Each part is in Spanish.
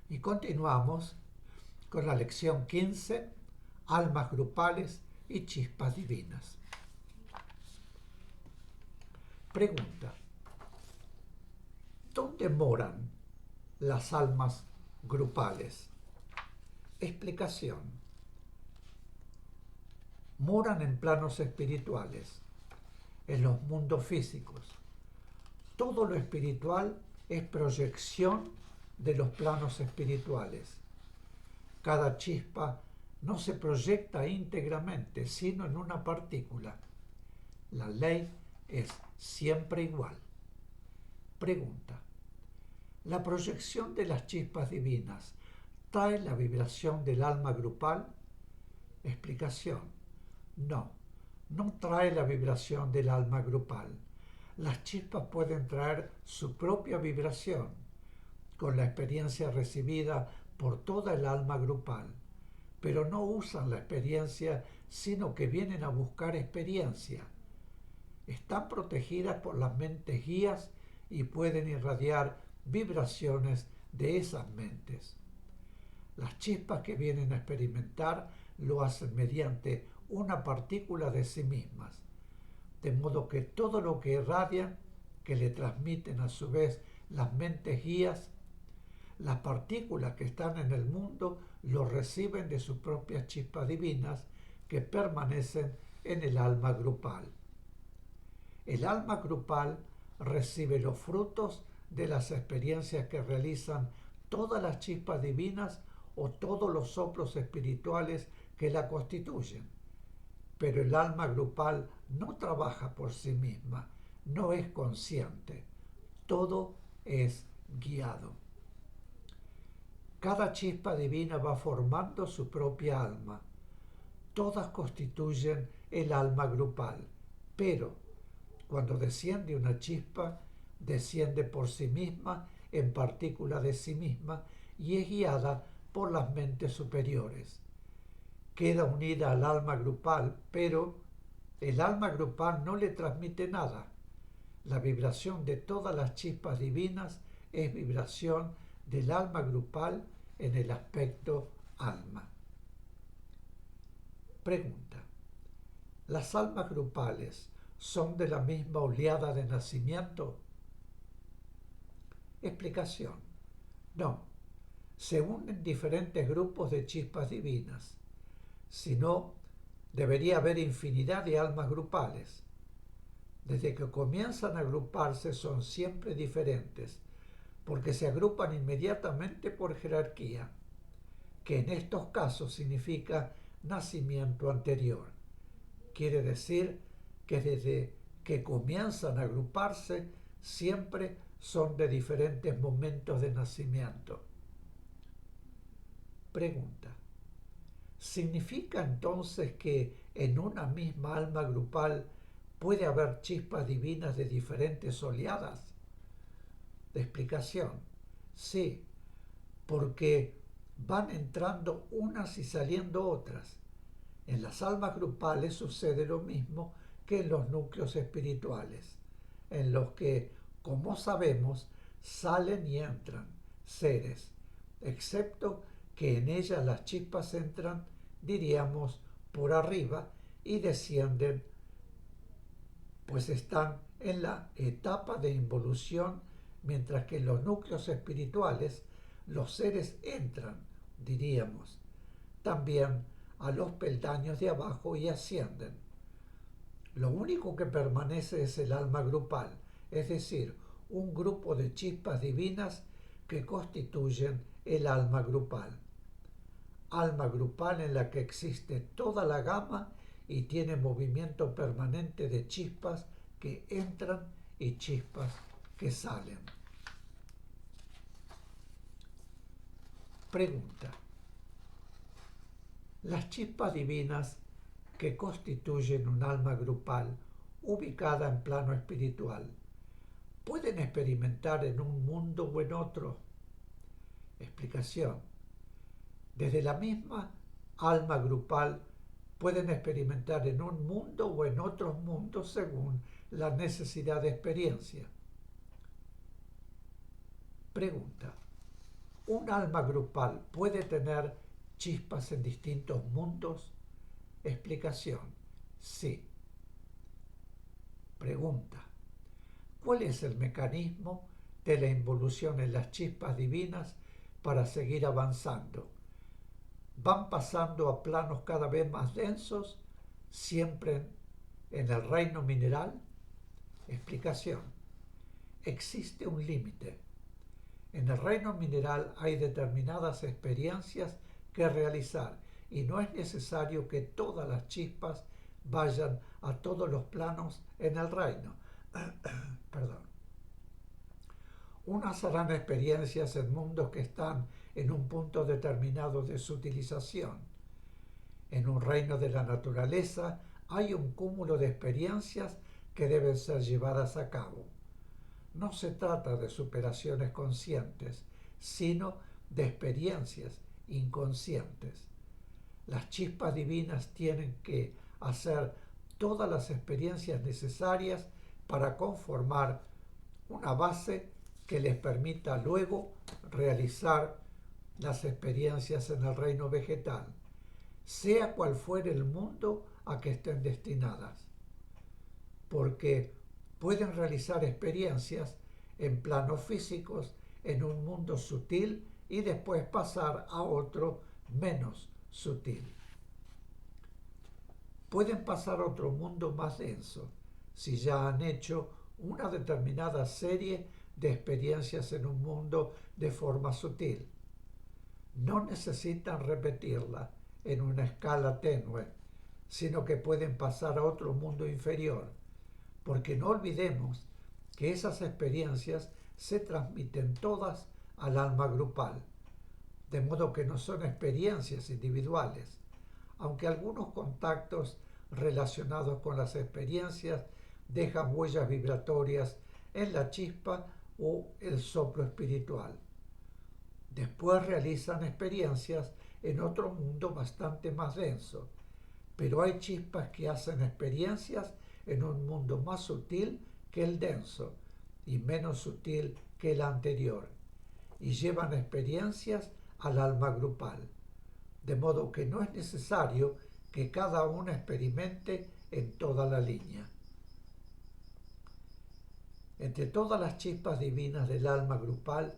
Y continuamos con la lección 15, almas grupales y chispas divinas. Pregunta: ¿dónde moran las almas grupales? Explicación: moran en planos espirituales, en los mundos físicos. Todo lo espiritual es proyección de los planos espirituales. Cada chispa no se proyecta íntegramente, sino en una partícula. La ley es siempre igual. Pregunta: ¿la proyección de las chispas divinas trae la vibración del alma grupal? Explicación: no, no trae la vibración del alma grupal. Las chispas pueden traer su propia vibración con la experiencia recibida por toda el alma grupal, pero no usan la experiencia, sino que vienen a buscar experiencia. Están protegidas por las mentes guías y pueden irradiar vibraciones de esas mentes. Las chispas que vienen a experimentar lo hacen mediante una partícula de sí mismas, de modo que todo lo que irradian, que le transmiten a su vez las mentes guías, las partículas que están en el mundo lo reciben de sus propias chispas divinas que permanecen en el alma grupal. El alma grupal recibe los frutos de las experiencias que realizan todas las chispas divinas o todos los soplos espirituales que la constituyen. Pero el alma grupal no trabaja por sí misma, no es consciente, todo es guiado. Cada chispa divina va formando su propia alma. Todas constituyen el alma grupal, pero cuando desciende una chispa, desciende por sí misma, en partícula de sí misma, y es guiada por las mentes superiores. Queda unida al alma grupal, pero el alma grupal no le transmite nada. La vibración de todas las chispas divinas es vibración del alma grupal en el aspecto alma. Pregunta: ¿las almas grupales son de la misma oleada de nacimiento? Explicación: no, se unen diferentes grupos de chispas divinas. Si no, debería haber infinidad de almas grupales. Desde que comienzan a agruparse son siempre diferentes, porque se agrupan inmediatamente por jerarquía, que en estos casos significa nacimiento anterior. Quiere decir que desde que comienzan a agruparse siempre son de diferentes momentos de nacimiento. Pregunta: ¿significa entonces que en una misma alma grupal puede haber chispas divinas de diferentes oleadas? De explicación: sí, porque van entrando unas y saliendo otras. En las almas grupales sucede lo mismo que en los núcleos espirituales, en los que, como sabemos, salen y entran seres, excepto que en ellas las chispas entran, diríamos, por arriba y descienden, pues están en la etapa de involución, mientras que en los núcleos espirituales los seres entran, diríamos, también a los peldaños de abajo y ascienden. Lo único que permanece es el alma grupal, es decir, un grupo de chispas divinas que constituyen el alma grupal. Alma grupal en la que existe toda la gama y tiene movimiento permanente de chispas que entran y chispas que salen. Pregunta: las chispas divinas que constituyen un alma grupal ubicada en plano espiritual, ¿pueden experimentar en un mundo o en otro? Explicación: desde la misma alma grupal pueden experimentar en un mundo o en otros mundos según la necesidad de experiencia. Pregunta: ¿Un alma grupal puede tener chispas en distintos mundos? Explicación: sí. Pregunta: ¿cuál es el mecanismo de la involución en las chispas divinas para seguir avanzando? ¿Van pasando a planos cada vez más densos, siempre en el reino mineral? Explicación: existe un límite. En el reino mineral hay determinadas experiencias que realizar y no es necesario que todas las chispas vayan a todos los planos en el reino. Perdón. Unas harán experiencias en mundos que están en un punto determinado de su utilización. En un reino de la naturaleza hay un cúmulo de experiencias que deben ser llevadas a cabo. No se trata de superaciones conscientes, sino de experiencias inconscientes. Las chispas divinas tienen que hacer todas las experiencias necesarias para conformar una base que les permita luego realizar las experiencias en el reino vegetal, sea cual fuere el mundo a que estén destinadas, porque pueden realizar experiencias en planos físicos en un mundo sutil y después pasar a otro menos sutil. Pueden pasar a otro mundo más denso si ya han hecho una determinada serie de experiencias en un mundo de forma sutil. No necesitan repetirla en una escala tenue, sino que pueden pasar a otro mundo inferior, porque no olvidemos que esas experiencias se transmiten todas al alma grupal, de modo que no son experiencias individuales, aunque algunos contactos relacionados con las experiencias dejan huellas vibratorias en la chispa o el soplo espiritual. Después realizan experiencias en otro mundo bastante más denso, pero hay chispas que hacen experiencias en un mundo más sutil que el denso y menos sutil que el anterior, y llevan experiencias al alma grupal, de modo que no es necesario que cada uno experimente en toda la línea. Entre todas las chispas divinas del alma grupal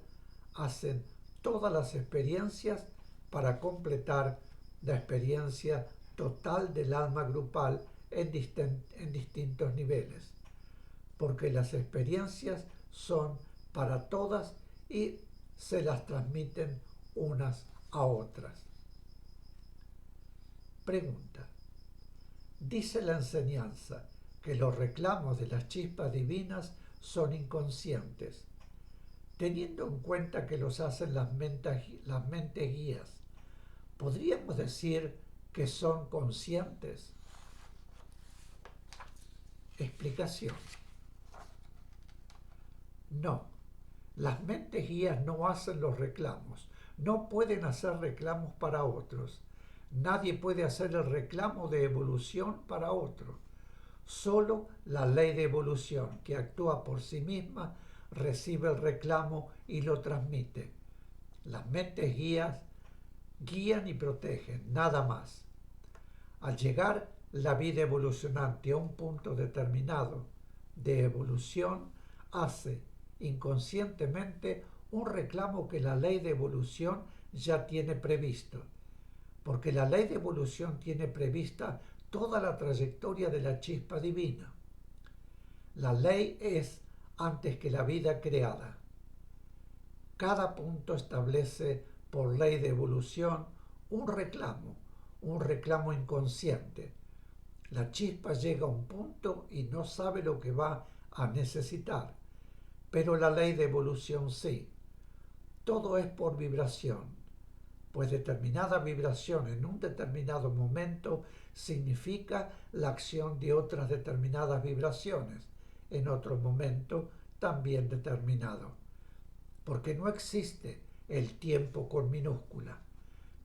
hacen todas las experiencias para completar la experiencia total del alma grupal en distintos niveles, porque las experiencias son para todas y se las transmiten unas a otras. Pregunta: dice la enseñanza que los reclamos de las chispas divinas son inconscientes. Teniendo en cuenta que los hacen las mentes guías, ¿podríamos decir que son conscientes? Explicación: no. Las mentes guías no hacen los reclamos, no pueden hacer reclamos para otros. Nadie puede hacer el reclamo de evolución para otro. Solo la ley de evolución, que actúa por sí misma, recibe el reclamo y lo transmite. Las mentes guías guían y protegen, nada más. Al llegar la vida evolucionante a un punto determinado de evolución, hace inconscientemente un reclamo que la ley de evolución ya tiene previsto, porque la ley de evolución tiene prevista toda la trayectoria de la chispa divina. La ley es antes que la vida creada. Cada punto establece por ley de evolución un reclamo inconsciente. La chispa llega a un punto y no sabe lo que va a necesitar, pero la ley de evolución sí. Todo es por vibración, pues determinada vibración en un determinado momento significa la acción de otras determinadas vibraciones en otro momento también determinado, porque no existe el tiempo con minúscula.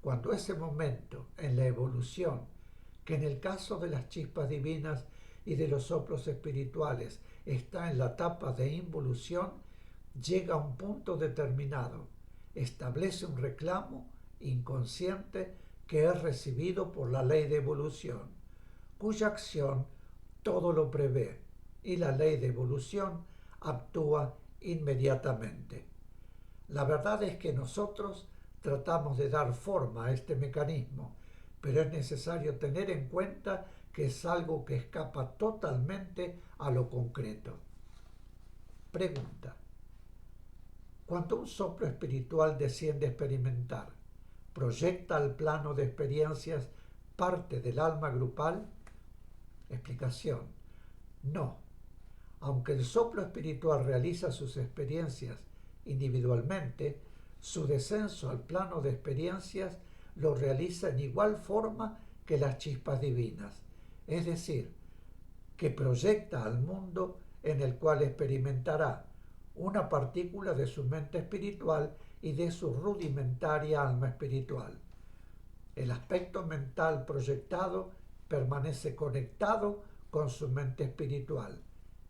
Cuando ese momento en la evolución, que en el caso de las chispas divinas y de los soplos espirituales está en la etapa de involución, llega a un punto determinado establece un reclamo inconsciente que es recibido por la ley de evolución, cuya acción todo lo prevé, y la ley de evolución actúa inmediatamente. La verdad es que nosotros tratamos de dar forma a este mecanismo, pero es necesario tener en cuenta que es algo que escapa totalmente a lo concreto. Pregunta: cuando un soplo espiritual desciende a experimentar, ¿proyecta al plano de experiencias parte del alma grupal? Explicación: no. Aunque el soplo espiritual realiza sus experiencias individualmente, su descenso al plano de experiencias lo realiza en igual forma que las chispas divinas, es decir, que proyecta al mundo en el cual experimentará una partícula de su mente espiritual y de su rudimentaria alma espiritual. El aspecto mental proyectado permanece conectado con su mente espiritual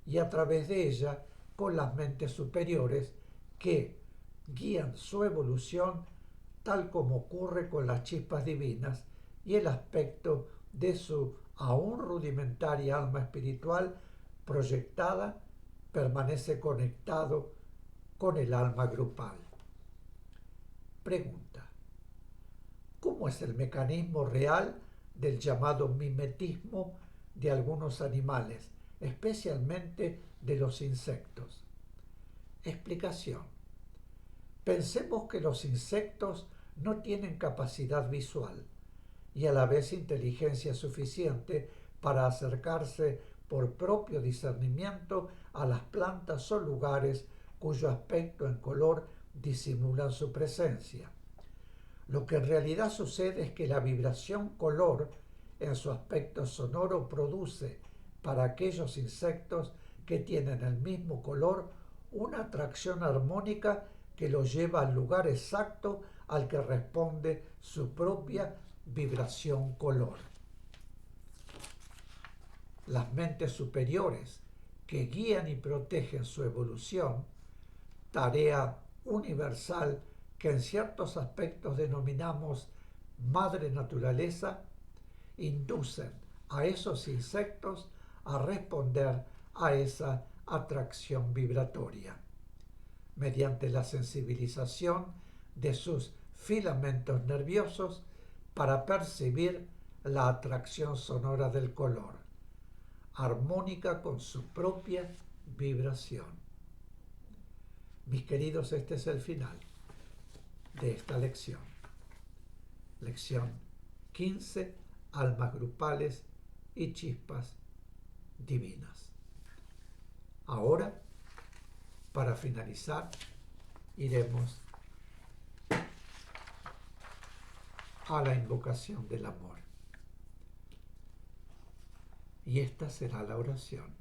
y a través de ella con las mentes superiores que guían su evolución, tal como ocurre con las chispas divinas, y el aspecto de su aún rudimentaria alma espiritual proyectada permanece conectado con el alma grupal. Pregunta: ¿cómo es el mecanismo real del llamado mimetismo de algunos animales, especialmente de los insectos? Explicación: pensemos que los insectos no tienen capacidad visual y a la vez inteligencia suficiente para acercarse por propio discernimiento a las plantas o lugares cuyo aspecto en color disimulan su presencia. Lo que en realidad sucede es que la vibración color en su aspecto sonoro produce para aquellos insectos que tienen el mismo color una atracción armónica que los lleva al lugar exacto al que responde su propia vibración color. Las mentes superiores que guían y protegen su evolución, tarea universal que en ciertos aspectos denominamos madre naturaleza, inducen a esos insectos a responder a esa atracción vibratoria mediante la sensibilización de sus filamentos nerviosos para percibir la atracción sonora del color, armónica con su propia vibración. Mis queridos, este es el final de esta lección. Lección 15, almas grupales y chispas divinas. Ahora, para finalizar, iremos a la invocación del amor. Y esta será la oración.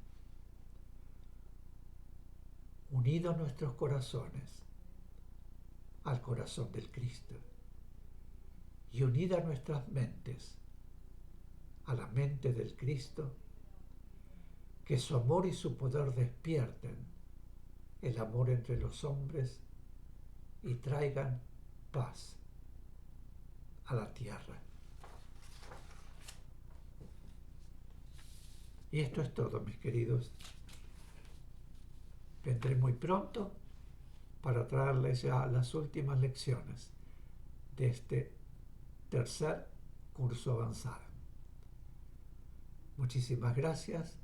Unidos nuestros corazones al corazón del Cristo y unidas nuestras mentes a la mente del Cristo, que su amor y su poder despierten el amor entre los hombres y traigan paz a la tierra. Y esto es todo, mis queridos. Vendré muy pronto para traerles ya las últimas lecciones de este tercer curso avanzado. Muchísimas gracias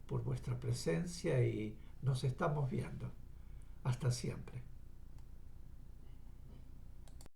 por vuestra presencia y nos estamos viendo. Hasta siempre.